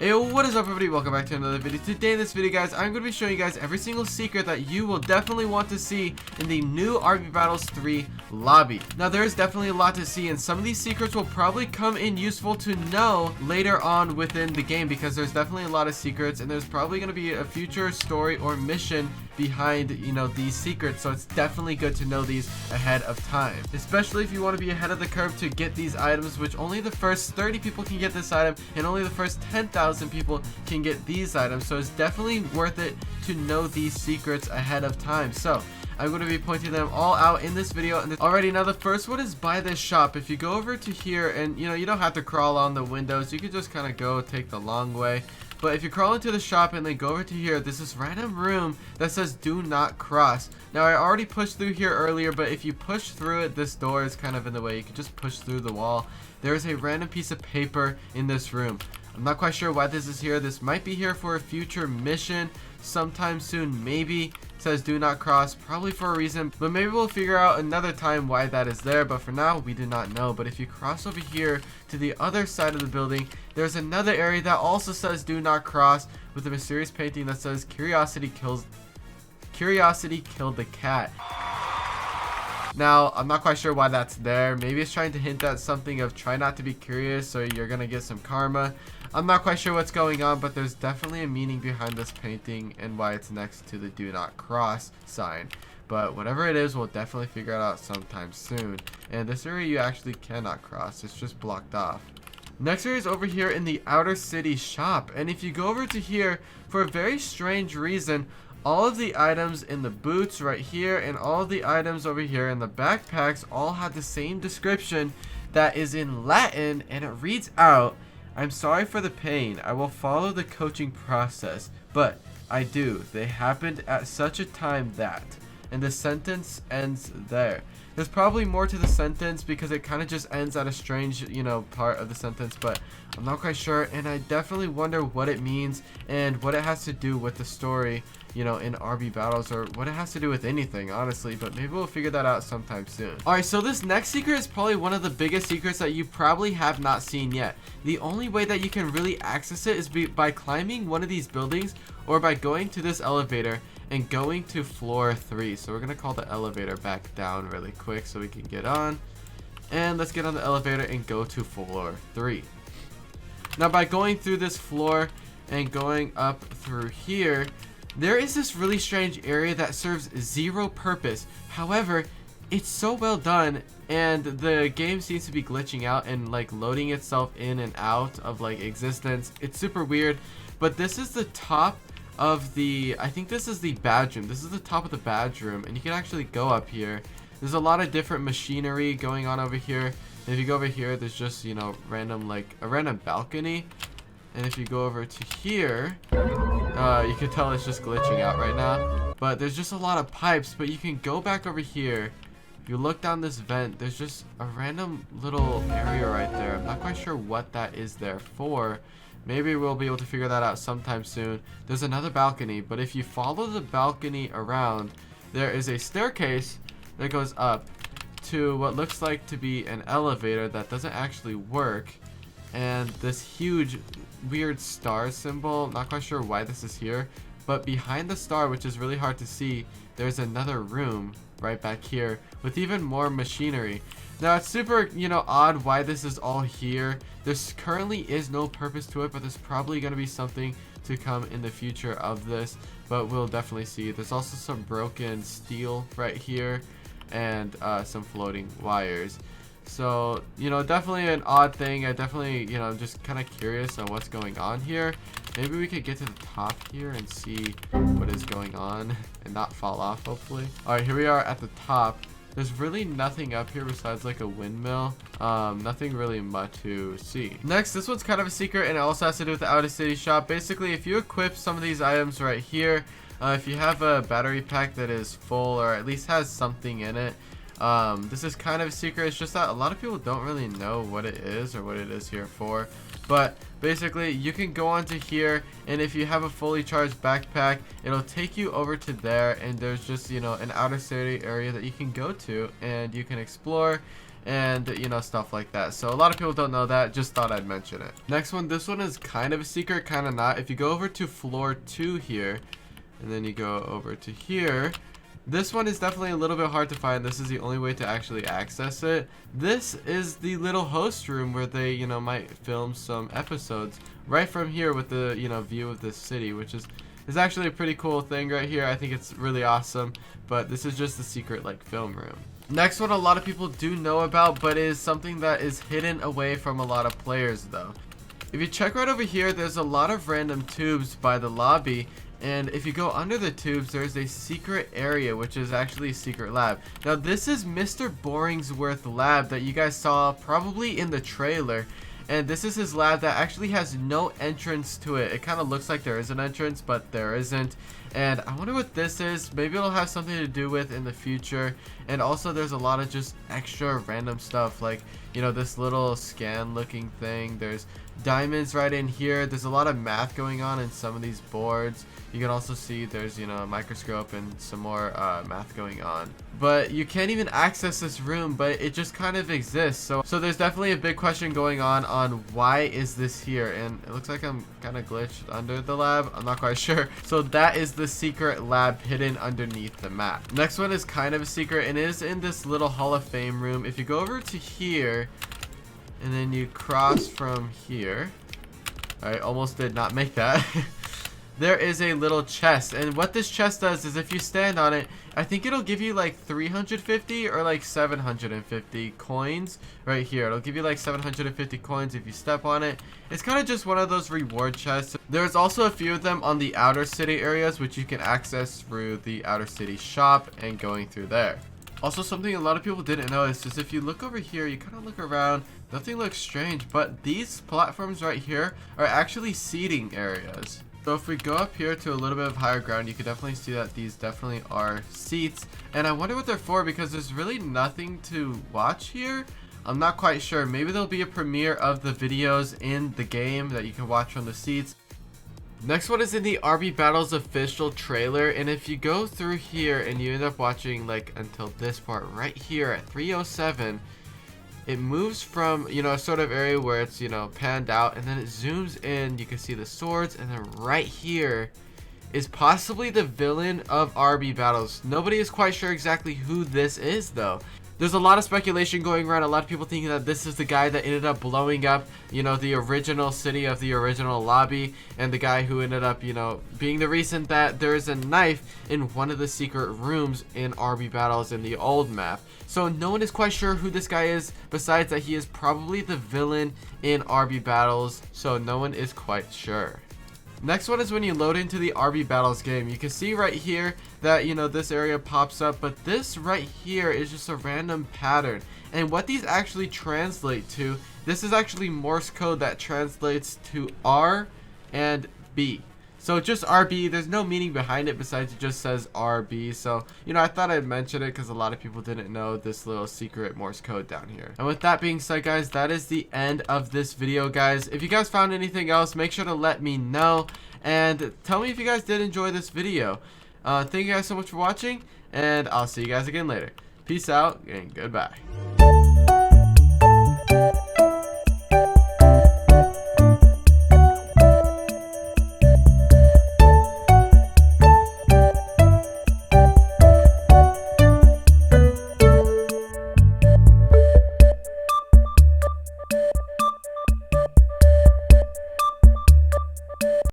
Hey, what is up everybody, welcome back to another video. Today in this video guys, I'm going to be showing you guys every single secret that you will definitely want to see in the new RB Battles 3 lobby. Now there is definitely a lot to see, and some of these secrets will probably come in useful to know later on within the game, because there's definitely a lot of secrets and there's probably going to be a future story or mission behind, you know, these secrets. So it's definitely good to know these ahead of time, especially if you want to be ahead of the curve to get these items, which only the first 30 people can get this item and only the first 10,000 people can get these items. So it's definitely worth it to know these secrets ahead of time. So I'm going to be pointing them all out in this video. And alrighty, now the first one is by this shop. If you go over to here, and you know, you don't have to crawl on the windows, you can just kind of go take the long way. But if you crawl into the shop and then go over to here, there's this random room that says do not cross. Now I already pushed through here earlier, but if you push through it, this door is kind of in the way. You can just push through the wall. There is a random piece of paper in this room. I'm not quite sure why this is here. This might be here for a future mission sometime soon. Maybe it says do not cross, probably for a reason, but maybe we'll figure out another time why that is there. But for now, we do not know. But if you cross over here to the other side of the building, there's another area that also says do not cross, with a mysterious painting that says curiosity killed the cat. Now, I'm not quite sure why that's there. Maybe it's trying to hint at something of try not to be curious, so you're gonna get some karma. I'm not quite sure what's going on, but there's definitely a meaning behind this painting and why it's next to the do not cross sign. But whatever it is, we'll definitely figure it out sometime soon. And this area you actually cannot cross. It's just blocked off. Next area is over here in the outer city shop. And if you go over to here, for a very strange reason, all of the items in the boots right here and all of the items over here in the backpacks all have the same description that is in Latin, and it reads out, "I'm sorry for the pain. I will follow the coaching process, but I do. They happened at such a time that," and the sentence ends there. There's probably more to the sentence because it kind of just ends at a strange, you know, part of the sentence, but I'm not quite sure, and I definitely wonder what it means and what it has to do with the story, you know, in RB Battles, or what it has to do with anything, honestly. But maybe we'll figure that out sometime soon. Alright, so this next secret is probably one of the biggest secrets that you probably have not seen yet. The only way that you can really access it is by climbing one of these buildings, or by going to this elevator and going to floor 3. So we're gonna call the elevator back down really quick so we can get on, and let's get on the elevator and go to floor 3. Now by going through this floor and going up through here, there is this really strange area that serves zero purpose. However, it's so well done, and the game seems to be glitching out and like loading itself in and out of like existence. It's super weird, but this is the top of the, I think this is the badge room. This is the top of the badge room, and you can actually go up here. There's a lot of different machinery going on over here. And if you go over here, there's just, you know, random, like a random balcony. And if you go over to here, you can tell it's just glitching out right now. But there's just a lot of pipes, but you can go back over here. If you look down this vent, there's just a random little area right there. I'm not quite sure what that is there for. Maybe we'll be able to figure that out sometime soon. There's another balcony, but if you follow the balcony around, there is a staircase that goes up to what looks like to be an elevator that doesn't actually work. And this huge weird star symbol, not quite sure why this is here, but behind the star, which is really hard to see, there's another room right back here with even more machinery. Now it's super, you know, odd why this is all here. There's currently is no purpose to it, but there's probably going to be something to come in the future of this, but we'll definitely see. There's also some broken steel right here, and some floating wires. So, you know, definitely an odd thing. I definitely, you know, I'm just kind of curious on what's going on here. Maybe we could get to the top here and see what is going on and not fall off, hopefully. Alright, here we are at the top. There's really nothing up here besides like a windmill. Nothing really much to see. Next, this one's kind of a secret, and it also has to do with the outer city shop. Basically, if you equip some of these items right here, if you have a battery pack that is full or at least has something in it, this is kind of a secret. It's just that a lot of people don't really know what it is or what it is here for. But basically, you can go onto here, and if you have a fully charged backpack, it'll take you over to there, and there's just, you know, an outer city area that you can go to, and you can explore and you know, stuff like that. So a lot of people don't know that, just thought I'd mention it. Next one, this one is kind of a secret, kind of not. If you go over to floor 2 here, and then you go over to here, this one is definitely a little bit hard to find. This is the only way to actually access it. This is the little host room where they, you know, might film some episodes right from here with the, you know, view of the city, which is actually a pretty cool thing right here. I think it's really awesome, but this is just the secret like film room. Next one a lot of people do know about, but is something that is hidden away from a lot of players though. If you check right over here, there's a lot of random tubes by the lobby. And if you go under the tubes, there's a secret area, which is actually a secret lab. Now, this is Mr. Boringsworth lab that you guys saw probably in the trailer. And this is his lab that actually has no entrance to it. It kind of looks like there is an entrance, but there isn't. And I wonder what this is. Maybe it'll have something to do with in the future. And also there's a lot of just extra random stuff, like, you know, this little scan looking thing. There's diamonds right in here. There's a lot of math going on in some of these boards. You can also see there's, you know, a microscope and some more math going on. But you can't even access this room, but it just kind of exists. So there's definitely a big question going on why is this here? And it looks like I'm kind of glitched under the lab. I'm not quite sure. So that is the secret lab hidden underneath the map. Next one is kind of a secret and is in this little Hall of Fame room. If you go over to here and then you cross from here, I almost did not make that. There is a little chest, and what this chest does is if you stand on it, I think it'll give you like 350 or like 750 coins right here. It'll give you like 750 coins if you step on it. It's kind of just one of those reward chests. There's also a few of them on the outer city areas, which you can access through the outer city shop and going through there. Also, something a lot of people didn't know is just if you look over here, you kind of look around, nothing looks strange, but these platforms right here are actually seating areas. So if we go up here to a little bit of higher ground, you can definitely see that these definitely are seats. And I wonder what they're for because there's really nothing to watch here. I'm not quite sure. Maybe there'll be a premiere of the videos in the game that you can watch from the seats. Next one is in the RB Battles official trailer. And if you go through here and you end up watching like until this part right here at 3:07, it moves from, you know, a sort of area where it's, you know, panned out, and then it zooms in. You can see the swords, and then right here is possibly the villain of RB Battles. Nobody is quite sure exactly who this is though. There's a lot of speculation going around, a lot of people thinking that this is the guy that ended up blowing up, you know, the original city of the original lobby, and the guy who ended up, you know, being the reason that there is a knife in one of the secret rooms in RB Battles in the old map. So no one is quite sure who this guy is, besides that he is probably the villain in RB Battles, so no one is quite sure. Next one is when you load into the RB Battles game. You can see right here that, you know, this area pops up, but this right here is just a random pattern. And what these actually translate to, this is actually Morse code that translates to R and B. So just RB, there's no meaning behind it besides it just says RB. So, you know, I thought I'd mention it because a lot of people didn't know this little secret Morse code down here. And with that being said, guys, that is the end of this video, guys. If you guys found anything else, make sure to let me know. And tell me if you guys did enjoy this video. Thank you guys so much for watching, and I'll see you guys again later. Peace out, and goodbye.